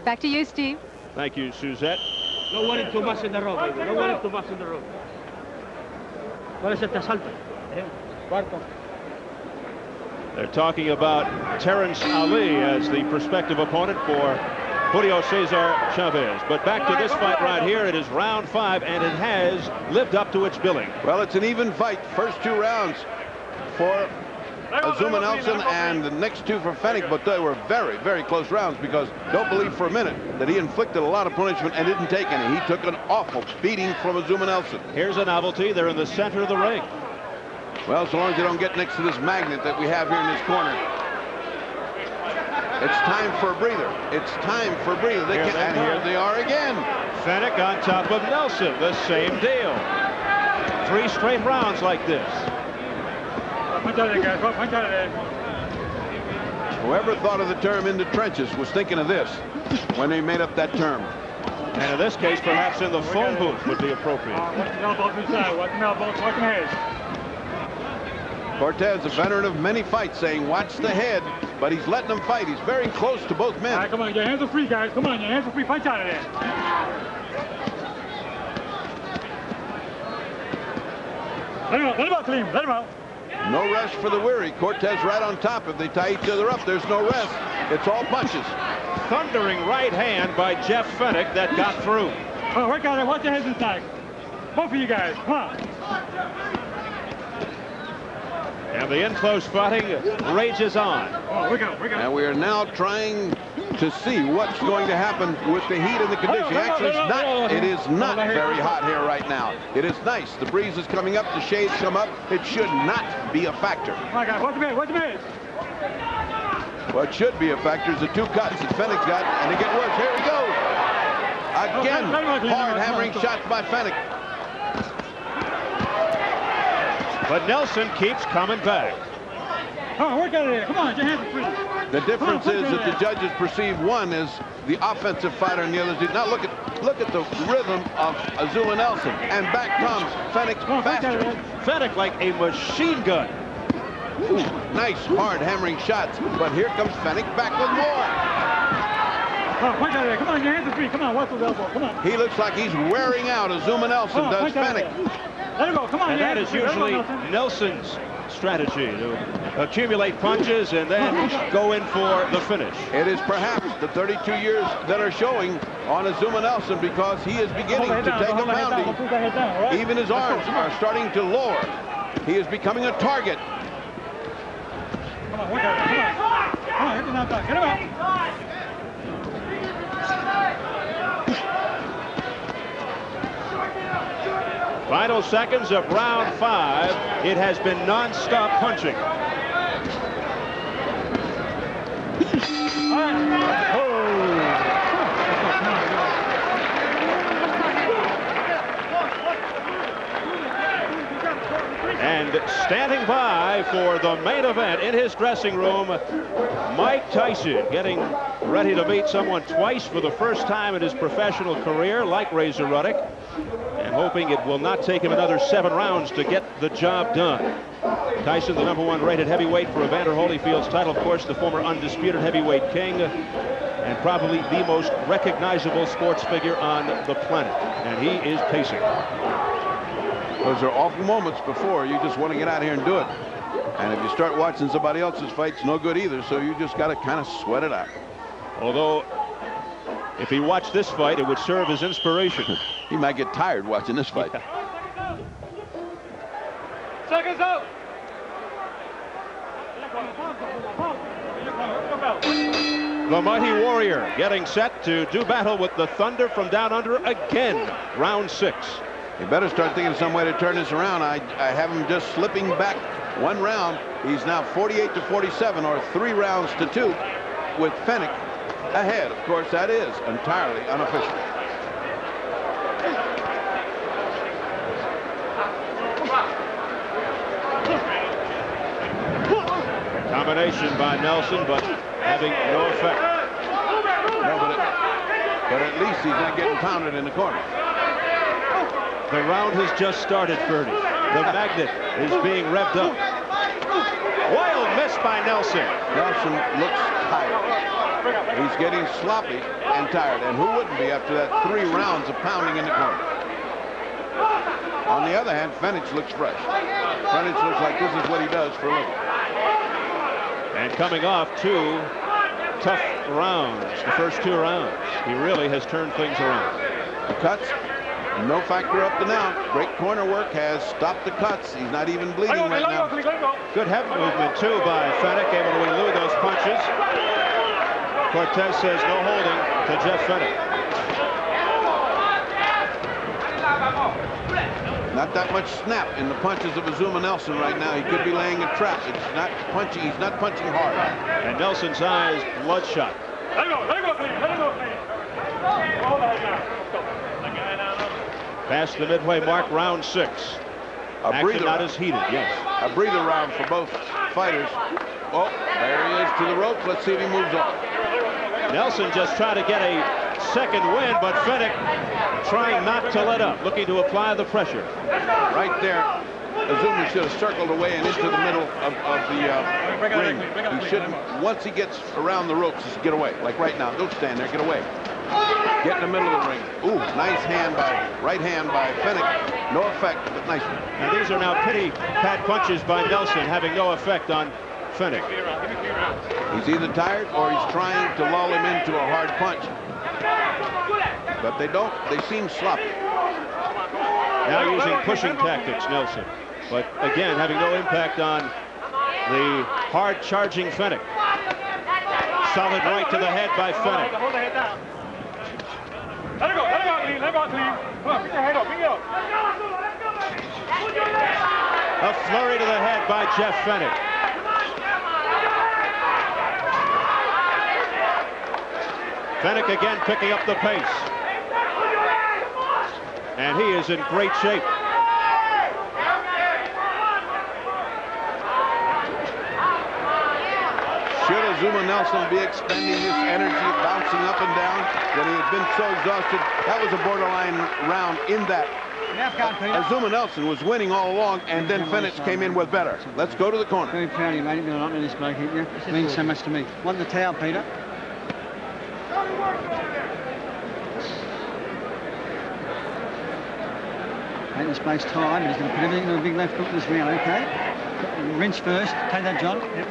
Back to you, Steve. Thank you, Suzette. No worry too much in the rope, baby. No worry too much in the rope. ¿Cuál es este asalto? Cuarto. They're talking about Terrence Ali as the prospective opponent for Julio Cesar Chavez. But back to this fight right here. It is round 5, and it has lived up to its billing. Well, it's an even fight. First 2 rounds for Azumah Nelson and the next 2 for Fenech, but they were very, very close rounds because don't believe for a minute that he inflicted a lot of punishment and didn't take any. He took an awful beating from Azumah Nelson. Here's a novelty. They're in the center of the ring. Well, so long as they don't get next to this magnet that we have here in this corner. It's time for a breather. It's time for a breather. And here they are again. Fenech on top of Nelson. The same deal. 3 straight rounds like this. Whoever thought of the term "in the trenches" was thinking of this when they made up that term. And in this case, perhaps in the phone booth would be appropriate. Cortez, a veteran of many fights, saying watch the head, but he's letting them fight. He's very close to both men. All right, come on, your hands are free, guys. Come on, your hands are free. Punch out of there. Let him out, Klim. Let him out. No rest for the weary. Cortez right on top. If they tie each other up, there's no rest. It's all punches. Thundering right hand by Jeff Fenech that got through. Oh, work out there. Watch your heads inside. Both of you guys. Come on. And the in-close fighting rages on. Oh, we go. And we are now trying to see what's going to happen with the heat and the condition. Actually, it is not very hot here right now. It is nice. The breeze is coming up. The shades come up. It should not be a factor. Come on, guys. Watch the minute. Watch the minute. What should be a factor is the 2 cuts that Fenech got, and they get worse. Here he goes. Again, hard hammering shots by Fenech. But Nelson keeps coming back. Oh, work out of there. Come on, your hands are free. The difference is that the judges perceive one as the offensive fighter and the other is. Now look at the rhythm of Azumah Nelson, and back comes Fenech faster. Fenech like a machine gun. Ooh, nice hard hammering shots, but here comes Fenech back with more. Oh, punch out of there. Come on, your hands are free. Come on, watch those elbows. Come on. He looks like he's wearing out. Azumah Nelson does Fenech. Let him go. Come on. And that is usually Nelson's strategy to accumulate punches and then go in for the finish. It is perhaps the 32 years that are showing on Azumah Nelson because he is beginning to take a pounding. Even his arms are starting to lower. He is becoming a target. Come on, work out. Come on. Come on, hit him out. Get him out. Final seconds of round 5. It has been non-stop punching. And standing by for the main event in his dressing room, Mike Tyson, getting ready to meet someone twice for the first time in his professional career, like Razor Ruddock, and hoping it will not take him another 7 rounds to get the job done. Tyson, the #1 rated heavyweight for Evander Holyfield's title, of course, the former undisputed heavyweight king, and probably the most recognizable sports figure on the planet. And he is pacing. Those are awful moments before you just want to get out here and do it. And if you start watching somebody else's fights, no good either. So you just got to kind of sweat it out. Although, if he watched this fight, it would serve as inspiration. He might get tired watching this fight. Yeah. Seconds out. The Mighty Warrior getting set to do battle with the Thunder from down under again. Round 6. You better start thinking of some way to turn this around. I have him just slipping back 1 round. He's now 48-47, or 3 rounds to 2, with Fenech ahead. Of course, that is entirely unofficial. Combination by Nelson, but having no effect. No, but at least he's not getting pounded in the corner. The round has just started, Ferdy. The magnet is being revved up. Wild miss by Nelson. Nelson looks tired. He's getting sloppy and tired, and who wouldn't be after that 3 rounds of pounding in the corner? On the other hand, Fenech looks fresh. Fenech looks like this is what he does for a living. And coming off 2 tough rounds, the first 2 rounds, he really has turned things around. The cuts, no factor up to now. Great corner work has stopped the cuts. He's not even bleeding right now. Good head movement, too, by Fenech, able to elude those punches. Cortez says no holding to Jeff Fenech. Not that much snap in the punches of Azumah Nelson right now. He could be laying a trap. It's not punching. He's not punching hard. And Nelson's eyes bloodshot. Past the midway mark, round 6. Action not as heated, yes. A breather round for both fighters. Oh, there he is to the ropes. Let's see if he moves on. Nelson just trying to get a second win, but Fenech trying not to let up, looking to apply the pressure. Right there, Azumah should have circled away and into the middle of the ring. He shouldn't, once he gets around the ropes, just get away. Like right now, don't stand there, get away. Get in the middle of the ring. Ooh, nice right hand by Fenech. No effect, but nice one. And these are now pity pat punches by Nelson, having no effect on Fenech. He's either tired or he's trying to lull him into a hard punch. But they seem sloppy. Now using pushing tactics, Nelson. But again, having no impact on the hard charging Fenech. Solid right to the head by Fenech. A flurry to the head by Jeff Fenech. Fenech again picking up the pace. And he is in great shape. Should Azumah Nelson be expending his energy, bouncing up and down when he had been so exhausted? That was a borderline round in that Azumah Nelson was winning all along, and then Fenech came in with better. Let's go to the corner. Very proud of you, mate. You've been a lot in this bloke, haven't you? It means so much to me. Want the towel, Peter? Ain't this bloke's tired, but he's going to put everything into a big left hook this round, okay? Rinse first. Take that, John. Yep.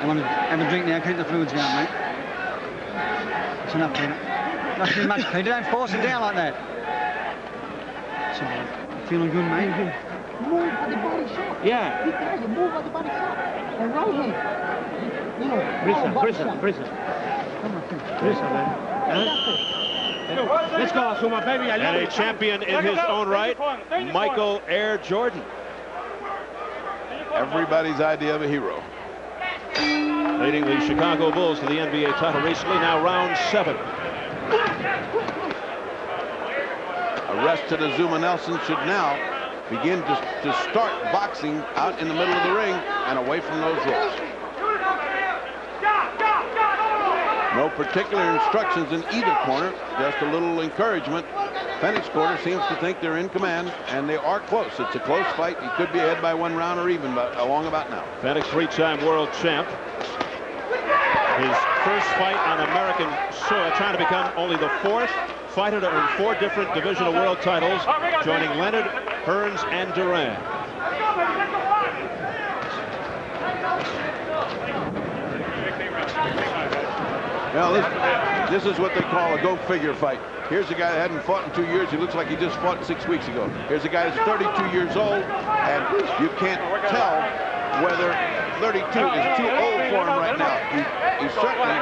I want to have a drink now. Keep the fluids going, mate. That's enough, Peter. Not too much, Peter. Don't force it down like that. So, feeling good, mate? Move at the body shot. Yeah. You move at the body shot. And right hand. You know, Brisa. Come on, Brisa, man. Let's go, Azumah, baby. And a champion in his own right, Michael Air Jordan. Everybody's idea of a hero. Leading the Chicago Bulls to the NBA title recently, now round 7. Arrested Azumah Nelson should now begin to start boxing out in the middle of the ring and away from those ropes. No particular instructions in either corner, just a little encouragement. Fenech's corner seems to think they're in command, and they are close. It's a close fight. He could be ahead by 1 round or even along about now. Fenech, 3-time world champ. His first fight on American soil, trying to become only the 4th fighter to earn 4 different divisional world titles, joining Leonard, Hearns, and Duran. Now, this is what they call a go-figure fight. Here's a guy that hadn't fought in 2 years. He looks like he just fought 6 weeks ago. Here's a guy that's 32 years old, and you can't tell whether 32 is too old for him right now. He's certainly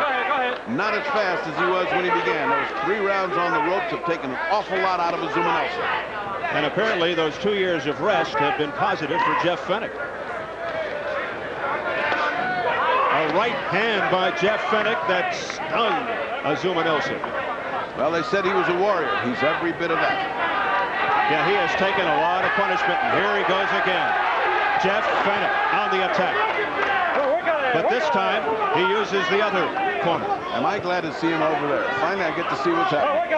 not as fast as he was when he began. Those 3 rounds on the ropes have taken an awful lot out of Azumah Nelson. And apparently those 2 years of rest have been positive for Jeff Fenech. A right hand by Jeff Fenech that stung Azumah Nelson. Well, they said he was a warrior. He's every bit of that. Yeah, he has taken a lot of punishment, and here he goes again. Jeff Fenech on the attack. But this time, he uses the other corner. Am I glad to see him over there? Finally, I get to see what's happening.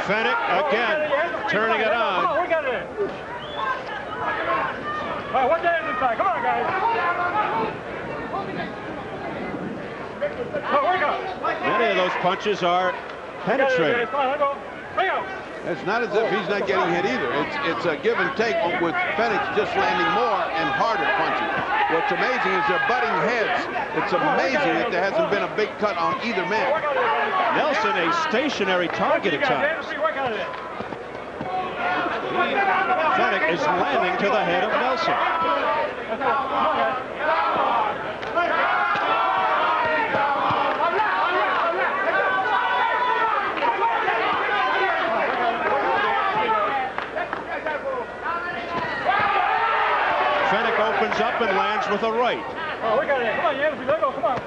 Fenech again turning it on. Come on, we got it. All right, one day inside. Come on, guys. Oh, we go. Many of those punches are penetrating. It's not as if he's not getting hit either. It's a give and take with Fenech just landing more and harder punches. What's amazing is they're butting heads. It's amazing that there hasn't been a big cut on either man. Nelson a stationary target at times. Fenech is landing to the head of Nelson. Fenech opens up and lands with a right. Oh, we got it. Come on, Ellis. Let go. Come on.